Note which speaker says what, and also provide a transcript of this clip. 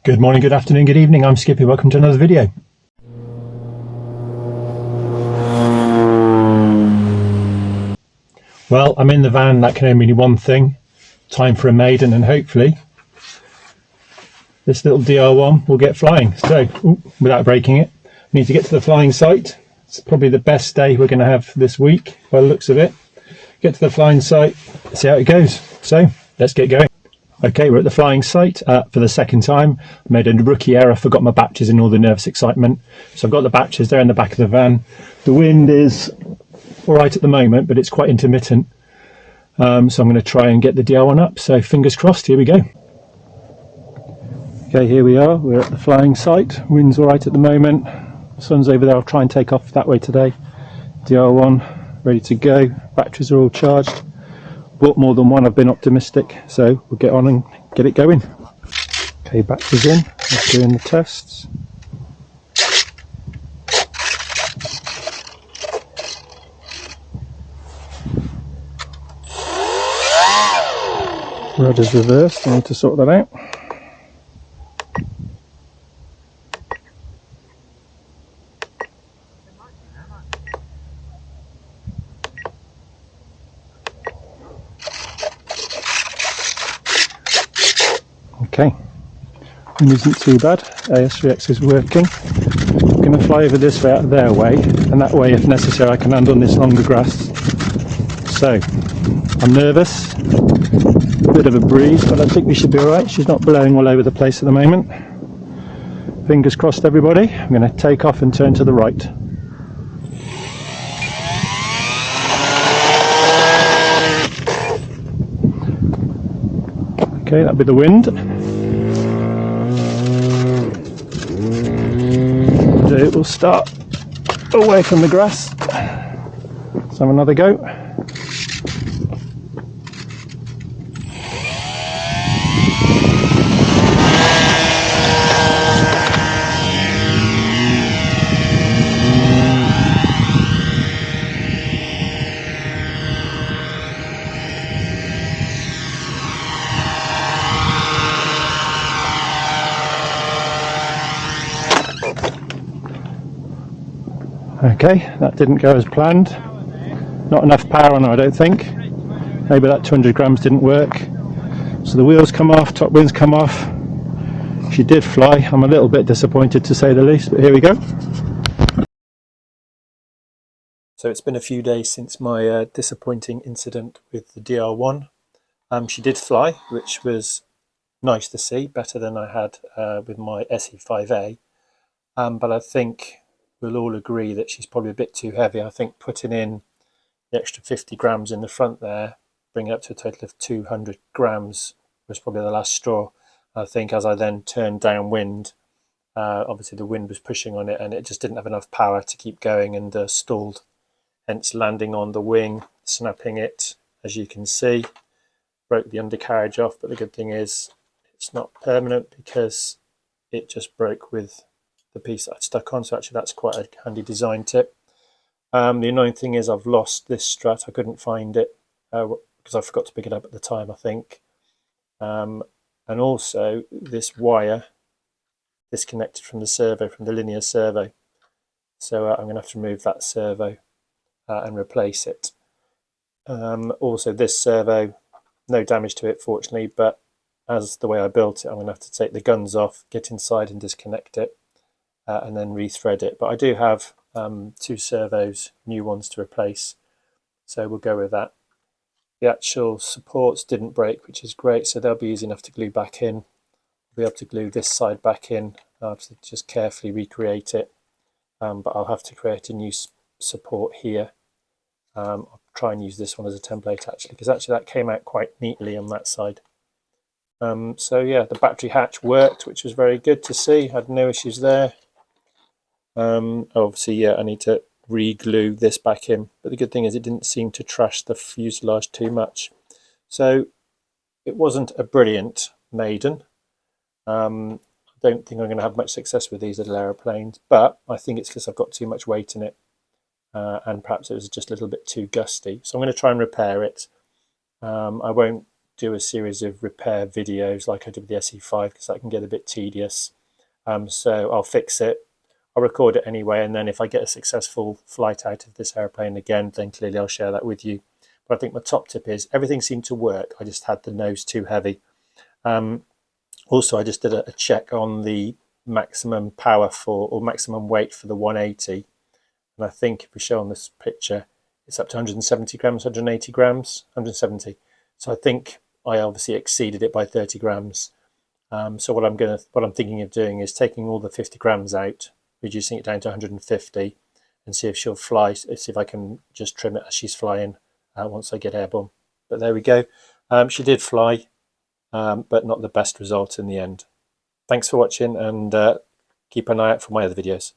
Speaker 1: Good morning, good afternoon, good evening. I'm Skippy. Welcome to another video. Well, I'm in the van. That can only mean one thing. Time for a maiden, and hopefully this little DR1 will get flying. So, without breaking it, I need to get to the flying site. It's probably the best day we're going to have this week by the looks of it. Get to the flying site, see how it goes. So, let's get going. Okay, we're at the flying site for the second time. I made a rookie error, forgot my batteries in all the nervous excitement. So I've got the batteries there in the back of the van. The wind is all right at the moment, but it's quite intermittent. So I'm going to try and get the DR1 up. So fingers crossed, here we go. Okay, here we are. We're at the flying site. Wind's all right at the moment. The sun's over there. I'll try and take off that way today. DR1 ready to go. Batteries are all charged. Bought more than one, I've been optimistic, so we'll get on and get it going. Okay, batteries in, let's doing the tests. Rudder's reversed, I need to sort that out. Okay, wind isn't too bad, AS3X is working. I'm going to fly over this way out of their way, and that way if necessary I can land on this longer grass. So, I'm nervous, a bit of a breeze, but I think we should be alright. She's not blowing all over the place at the moment. Fingers crossed everybody. I'm going to take off and turn to the right. Okay, that'll be the wind. It will start away from the grass. Let's have another go. Okay, that didn't go as planned. Not enough power on her, I don't think. Maybe that 200 grams didn't work. So the wheels come off, top wings come off. She did fly. I'm a little bit disappointed to say the least, but here we go. So it's been a few days since my disappointing incident with the DR1. She did fly, which was nice to see, better than I had with my SE5A. But I think we'll all agree that she's probably a bit too heavy. I think putting in the extra 50 grams in the front there, bringing it up to a total of 200 grams, was probably the last straw. I think as I then turned downwind, obviously the wind was pushing on it and it just didn't have enough power to keep going and stalled. Hence landing on the wing, snapping it, as you can see. Broke the undercarriage off, but the good thing is it's not permanent because it just broke with the piece that I'd stuck on. So actually that's quite a handy design tip. The annoying thing is I've lost this strut. I couldn't find it because I forgot to pick it up at the time, I think. And also this wire disconnected from the servo, from the linear servo. So I'm going to have to remove that servo and replace it. Also this servo, no damage to it fortunately, but as the way I built it, I'm going to have to take the guns off, get inside and disconnect it, and then rethread it. But I do have 2 servos, new ones to replace, so we'll go with that. The actual supports didn't break, which is great, so they'll be easy enough to glue back in. I'll be able to glue this side back in. I'll have to just carefully recreate it, but I'll have to create a new support here. I'll try and use this one as a template actually, because actually that came out quite neatly on that side. So yeah, the battery hatch worked, which was very good to see. Had no issues there. Obviously, yeah, I need to re-glue this back in, but the good thing is it didn't seem to trash the fuselage too much. So it wasn't a brilliant maiden. I don't think I'm going to have much success with these little aeroplanes, but I think it's because I've got too much weight in it, and perhaps it was just a little bit too gusty. So I'm going to try and repair it. I won't do a series of repair videos like I did with the SE5, because that can get a bit tedious. So I'll fix it. I'll record it anyway, and then if I get a successful flight out of this airplane again, then clearly I'll share that with you. But I think my top tip is everything seemed to work. I just had the nose too heavy. Also, I just did a check on the maximum power for, or maximum weight for the 180. And I think if we show on this picture, it's up to 170 grams, 180 grams, 170. So I think I obviously exceeded it by 30 grams. So what I'm thinking of doing is taking all the 50 grams out, reducing it down to 150, and see if she'll fly. See if I can just trim it as she's flying once I get airborne. But there we go. She did fly, but not the best result in the end. Thanks for watching, and keep an eye out for my other videos.